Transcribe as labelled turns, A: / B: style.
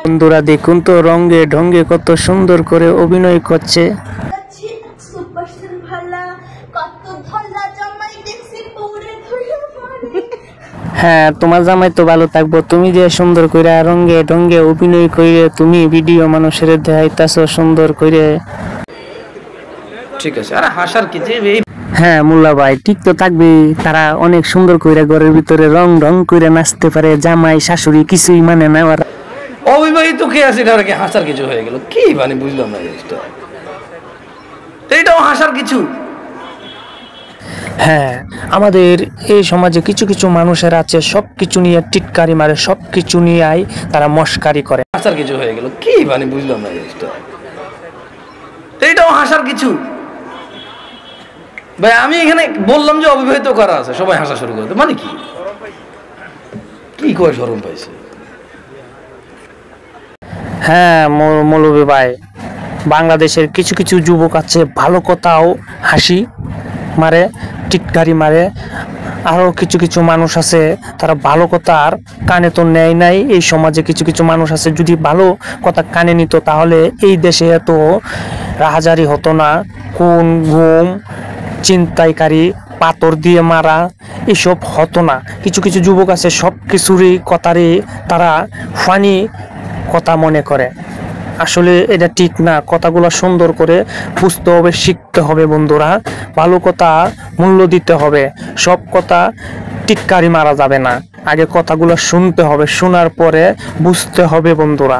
A: বন্ধুরা দেখুন তো রঙে ঢঙ্গে কত সুন্দর করে অভিনয় করছে। হ্যাঁ, তোমার জামাই তো ভালো থাকবো, তুমি যে সুন্দর করে রঙে ঢঙ্গে অভিনয় করে তুমি ভিডিও মানুষের দেখাইতাছো সুন্দর করে।
B: ঠিক আছে, আরে হাসার কি যে
A: হ্যাঁ মোল্লা ভাই, ঠিক তো থাকবে। তারা অনেক সুন্দর করে ঘরের ভিতরে রং ঢং করে নাচতে পারে, জামাই শাশুড়ি কিছুই মানে না। ওরা
B: অবিবাহিত কে আছে এটা কি হাসার কিছু হয়ে গেল? কি মানে বুঝলাম না জিনিসটা, এইটাও হাসার কিছু?
A: হ্যাঁ, আমাদের এই সমাজে কিছু কিছু মানুষের আছে সবকিছু নিয়ে টিটকারি মারে, সবকিছু নিয়ে তারা মস্কারি করে।
B: হাসার কিছু হয়ে গেল? কি মানে বুঝলাম না জিনিসটা, এইটাও হাসার কিছু? ভাই আমি এখানে বললাম যে অবিবাহিত করা আছে, সবাই হাসা শুরু করতে, মানে কি কি কয় শরম পাইছে?
A: হ্যাঁ মৌলভী ভাই, বাংলাদেশের কিছু কিছু যুবক আছে ভালো কথাও হাসি মারে, টিটকারি মারে। আরও কিছু কিছু মানুষ আছে তারা ভালো কথা আর কানে তো নেয় নাই। এই সমাজে কিছু কিছু মানুষ আছে যদি ভালো কথা কানে নিত তাহলে এই দেশে এত রাহাজারি হতো না। খুন গুম ছিনতাইকারী পাথর দিয়ে মারা এসব হতো না। কিছু কিছু যুবক আছে সব কিছুরই কথারই তারা ফানি কথা মনে করে। আসলে এটা ঠিক না, কথাগুলো সুন্দর করে বুঝতে হবে, শিখতে হবে বন্ধুরা। ভালো কথা মূল্য দিতে হবে, সব কথা টিটকারি মারা যাবে না। আগে কথাগুলো শুনতে হবে, শোনার পরে বুঝতে হবে বন্ধুরা।